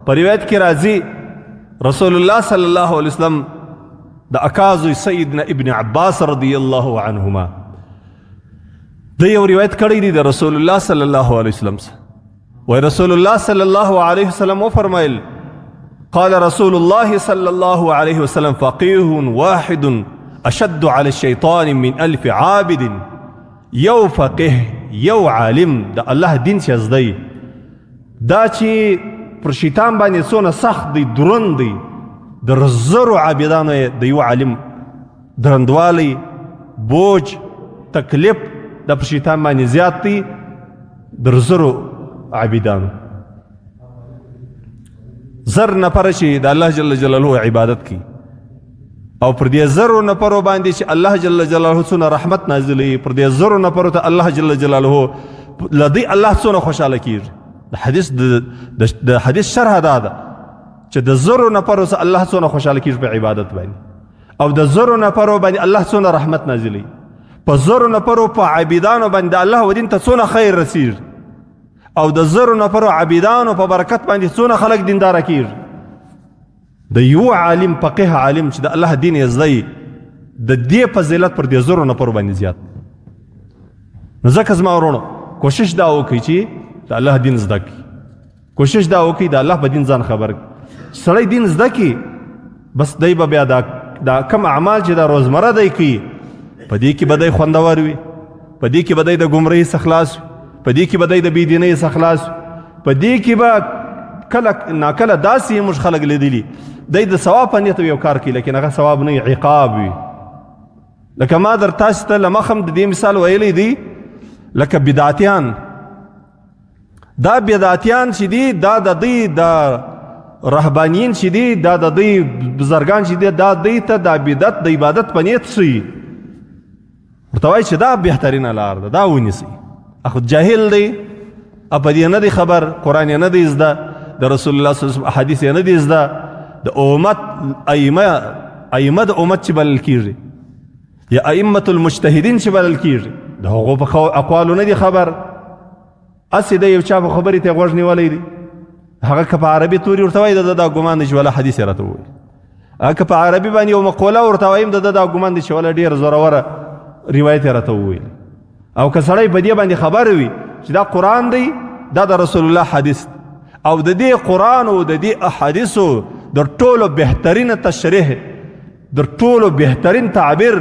په روایت کې راځي رسول الله صلی الله علیه وسلم د اکازو سیدنا ابن عباس رضی الله عنهما د یو روایت کړی دی د رسول الله صلی الله علیه وسلم و رسول الله صلی الله علیه وسلم وفرمایل قال رسول الله صلی الله علیه وسلم فقيه واحد اشد على الشيطان من 1000 عابد یو فقيه یو عالم د الله دین چې زدی دا چې پر شیطان باندې څونه سخت دی دروند دی د زرو عابدانو د یو عالم درندوالی بوج تکلیف د پر شیطان باندې زیات دی د زرو عابدانو زر نفر چې د الله جل جلاله عبادت کی او پر دې زرو نفرو باندې چې الله جل جلاله څونه رحمت نازلوي پر دې زرو نفرو ته الله جل جلاله لدی الله څونه خوشاله کیږي د حدیث شرح دا ده چې د زرو نفرو سره الله څونه خوشاله کیږي په عبادت باندې او د زرو نفرو باندې الله څونه رحمت نازلوي په زرو نفرو په عبادانو باندې الله ودین ته څونه خیر رسیږي او د زرو نفرو عبادانو په برکت باندې څونه خلق دیندار کیږي د یو عالم فقيه عالم چې د الله دین یې زده د دې فضیلت پر دې زرو نفرو باندې زیات نو ځکه زما ورونو کوشش دا وکړئ چې د الله دین زده کړي کوشش دا وکړئ د الله په دین ځان خبر سړی دین زده کړي بس دی به بیا دا کم اعمال چې دا روزمره دی کوي په دې کې به دی خوندور وي په دې کې به دی د ګمرهۍ څخه خلاص په دې کې به دی د بېدینۍ څخه خلاص په دې کې به کله ناکله داسې موږ خلک لیدلي دی د ثواب په نیت یو کار کوي لیکن هغه ثواب نه عقاب وي لکه ما در تاسو ته له مخم د دې مثال ویلی دی لکه بدعتیان دا بدعتیان چې دي دا د دوی د رهبانیین چې دي دا د دوی بزرګان چې دي دا دوی ته د بدعت د عبادت په نیت ښیي ورته وایي چې دا بهترینه لار ده دا ونیسئ اخو جاهل دی په دې نه دی خبر قرآن یې نه دی زده د رسول الله صلی الله علیه وسلم احادیث یې نه دی زده د امت ائمه د امت چې بلل کیږي یا ائمه المجتهدین چې بلل کیږي د هغو په اقوالو نه دی خبر اسې د یو چا په خبرې ته غوږ نیولی دی هغه که په عربي توري ورته وایي د ده دا ګمان دی چې ولا حدیث یې راته ووایي هغه که په عربي باندې یو مقوله ورته وایم د ده دا ګمان دی چې ولا ډېر زوروره روایت یې راته وویل او که سړی په دې باندې خبر وي چې دا قرآن دی دا د رسول الله حدیث او د دې قرآن او د دې احادیثو در ټولو بهترین تشریح در ټولو بهترین تعبیر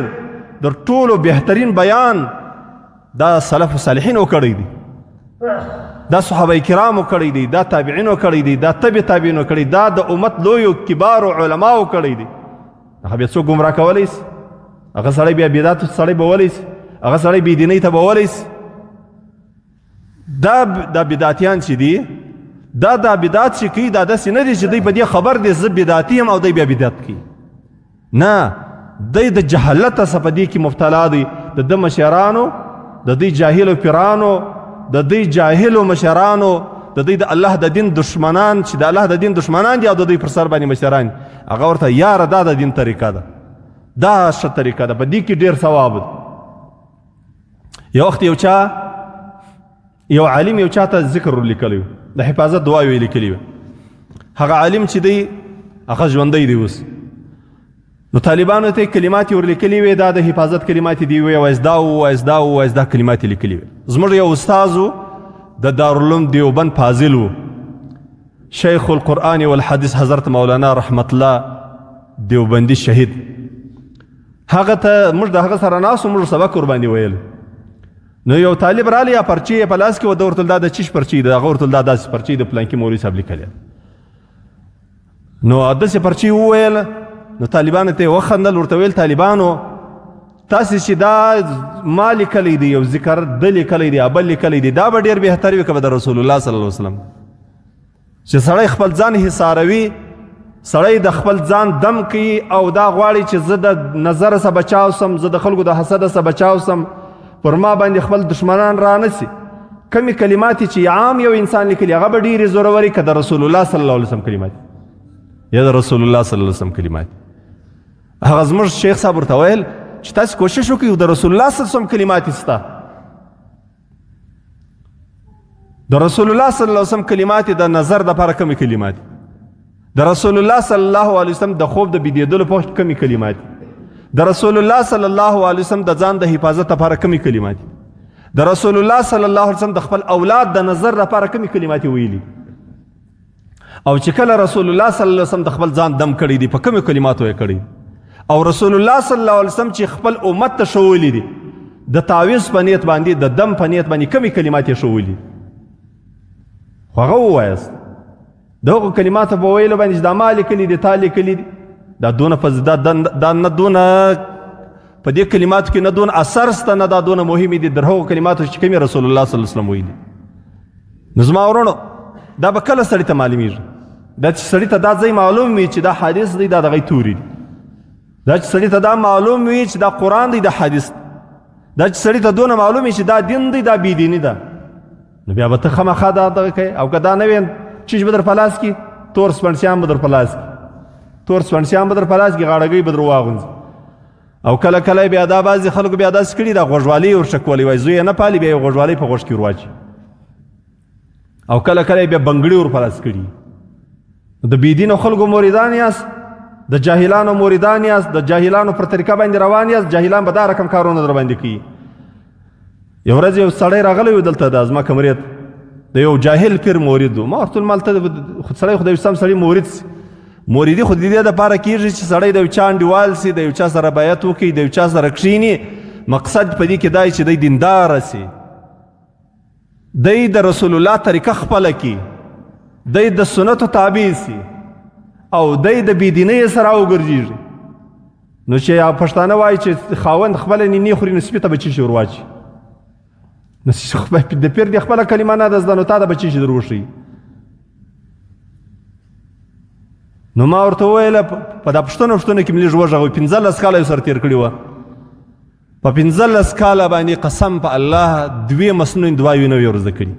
در ټولو بهترین بیان دا سلف صالحینو کړی دی دا صحابه کرامو کړی دی دا تابعینو کړی دی دا تبع تابعینو کړی دا د امت لویو کبارو علماو کړی دی هغه بیا څوک ګمراه کولی سي هغه سړی بیا بدعتو سړی بولی سي هغه سړی بېدینۍ ته بولی سي دا بدعتیان چې دي دا بدعت چې کوي دا داسې نه دی چې دی په دې خبر دی زه بدعتي یم او دی بیا بدعت کوي نه دی د جهالت څخه په دې کې مبتلا دی د ده مشرانو د دوی جاهلو پیرانو د دوی جاهلو مشرانو د دوی د الله د دین دشمنان چې د الله د دین دشمنان دي او د دوی پر سر باندې مشران هغه ورته یاره دا د دین طریقه ده دا ښه طریقه ده په دې کې ډېر ثواب ده یو وخت یو عالم یو چا ته ذکر لیکلی د حفاظت دعا یې لیکلي وه هغه عالم چې دی هغه ژوندی دی اوس نو طالبانو ته کلمات یې ورلیکلي وې دا د حفاظت کلمات دي وې وایز دا کلمات یې لیکلي وې زموږ یو استاذ د دارالعلوم دیوبند فاضل و شیخ القرآن والحدیث حضرت مولانا رحمت الله دیوبندي شهید هغه ته موږ د هغه سره ناستو موږ سبق ورباندې ویل نو یو طالب رالی یا پرچې یې په لاس کې و ده ورته دا د چیش پرچې ده هغه ورته دا داسې پرچې د پلانکي مولوي صاحب لیکلی نو داسې پرچې وویل نو طالبانو ته یې وخندل ورته ویل طالبانو تاسې چې دا ما لیکلی دی یو ذکر ده لیکلی دی بل لیکلی دی دا به ډېر بهتر وي که به د رسول الله صلی الله وسلم چې سړی خپل ځان حصاروي سړی د خپل ځان دم کوي او دا غواړي چې زه د نظر څخه بچاو سم زه د خلکو د حسد څخه بچاو سم پر ما باندې خپل دشمنان را نسی کمی کلمات چې عام یو انسان لیکلی هغه به ډېرې زوروري که د رسول الله صلی الله علیه وسلم کلمات یا د رسول الله صلی الله علیه وسلم کلمات هغه زموږ شیخ صاحب ورته ویل چې تاسې کوشش وکړئ د رسول الله صلی الله علیه وسلم کلمات سته د رسول الله صلی الله علیه وسلم کلمات د نظر دپاره کومې کلمات د رسول الله صلی الله علیه وسلم د خوب د بيدېدلو په وخت کمی کلمات د رسول الله صلی الله علیه وسلم د ځان د حفاظت لپاره کمی کلمات د رسول الله صلی الله علیه وسلم د خپل اولاد د نظر لپاره کمی کلمات ویلي او چې کله رسول الله صلی الله علیه وسلم د خپل ځان دم کړی دی په کمی کلماتو یې کړی او رسول الله صلی الله علیه وسلم چې خپل امت ته شولی دی د تعویض په نیت باندې د دم په نیت باندې کمی کلمات یې شولی خو هغه ووایاست دغه کلماتو په ویلو باندې چې دا ما لیکلي دي تا لیکلي دي دا دونه دا نه دونه په دې کلماتو کې نه دونه اثر شته نه دا دونه مهمې دي در هغو کلماتو چې کومې رسول الله صلی الله علیه وسلم ویلي نو زما ورونو دا به کله سړي ته معلومیږي دا چې سړي ته دا ځای معلوم وي چې دا حدیث دی دا د هغې توري دي دا چې سړي ته دا معلوم وي چې دا قرآن دی دا حدیث دا چې سړي ته دونه معلوم وي چې دا دین دی دا بېدیني ده نو بیا به ته خامخا دا دغه کوې او که دا نه وي چیز به در په لاس کي تور سپڼسیان به در په لاس کي تور سپڼسیان به در په لاس کي غاړګۍ به در واغونځي او کله کله بیا دا بعضې خلکو بیا داسې کړي دا غوږوالۍ یې ورشکولی وایي زوی یې نه پالي بیا یې غوږوالۍ په غوږ کې ورواچي او کله کله بیا بنګړي ور په لاس کړي د بېدینو خلکو موریدان یاست د جاهلانو موریدان یاست د جاهلانو پر طریقه باندې روان یاست جاهلان به دا رقم کارونه در باندې کوي یو ورځ یو سړی راغلی و دلته د ازما کمرې د یو جاهل پیر مورید و ما ورته ویل مالته سړی خو د یو سم سړي مورید سي موریدي خو د دې دپاره کېږي چې سړی د یو چا انډیوال سي د یو چا سره بیعت وکړي د یو چا سره کښېني مقصد په دې کې دا چې دی دینداره سي دی د رسول الله طریقه خپله کړي دی د سنتو تابع سي او دی د بېدینۍ سره وګرځېږي نو چې پښتانه وایي چې خاوند خپله نینې خوري نو سپي ته به چی شي ور واچي نو د پیر د خپله کلمه نه ده زده نو تا د به چی شي در وښیي نو ما ورته وویله په دا پوښتنه کې مې لږ وغږوئ 15 کاله یې سره تېر کړي وه په 15 کاله باندې قسم په الله 2 مسنونې دعاوې نه وې ور زده کړي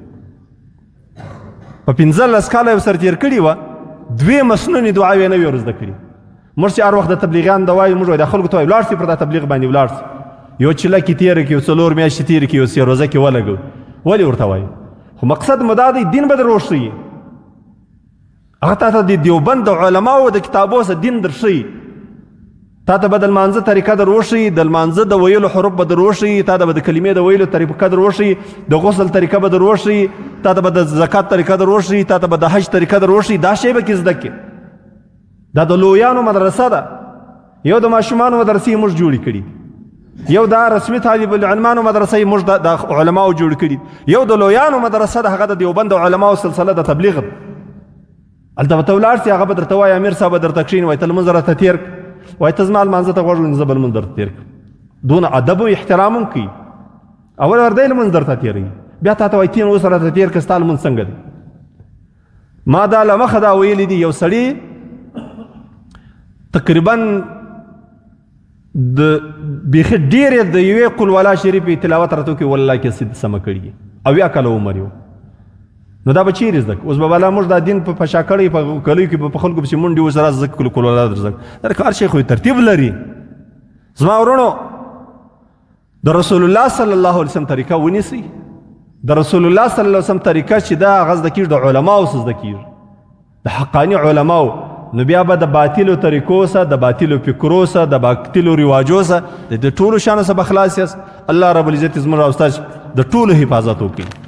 په 15 کاله یې سره تېر کړي وه 2 مسنونې دعاوې نه وې ور زده کړي موږ چې هر وخت د تبلیغیان د وایو موږ وایو د خلکو ته وایو ولاړ سي پر دا تبلیغ باندې ولاړ سي یو چله کې تېره کړي یو 4 میاشتې تېرې کړي یو سیروزه کې ولګوي ولې ورته وایو خو مقصد مو دا دی دین به در وښیي هغه تا ته د دیوبند د علماو د کتابو څخه دین در ښیي تا ته به د لمانځه طریقه در وښیي د لمانځه د ویلو حروف به در وښیي تا ته به د کلمې د ویلو طریقه در وښیي د غسل طریقه به در وښیي تا ته به د زکات طریقه در وښیي تا ته به د حج طریقه در وښیي دا شی به کې زده کړي دا د لویانو مدرسه ده یو د ماشومانو مدرسې موږ جوړې کړي یو دا رسمي طالب العلمانو مدرسه موږ د علماو جوړ کړي یو د لویانو مدرسه ده هغه د دیوبند علماو سلسله د تبلیغ هلته به ته ولاړ سې هغه به درته وایي امیر صاحب به درته کښېني وایي ته لمونځ راته تېر کړه وایي ته زما لمانځه ته غوږ ونیسه زه به لمونځ درته تېر کړم دونه ادب او احترام هم کوي اول ورده لمونځ درته تېروي بیا تا ته وایي تین اوس راته تېر کړه ستا لمونځ څنګه دی ما دا له مخه دا ویلي دي یو سړي تقریبا د بیخي ډېرې د یوې قل ولا شریفې تلاوت راته وکړي والله کې سمه کړي او یا کله عمر یو نو دا به چیرې زده اوس به بلا موږ دا دین په شا کړی په کلیو کې په خلکو پسې منډې اوس راز زده قل ولا در زده دا کار شی خو ترتیب لري زما ورونو د رسول الله صلی الله علیه وسلم طریقه ونیسئ د رسول الله صلی الله علیه وسلم طریقه چې دا هغه زده کېږي د علماو څخه زده کېږي د حقاني علماو نو بیا به د باطلو طریقو سره د باطلو فکرو سره د باطلو رواجو سره د ټولو شانو څخه به خلاص یاست الله رب العزت زموږ او ستاسو د ټولو حفاظت وکړي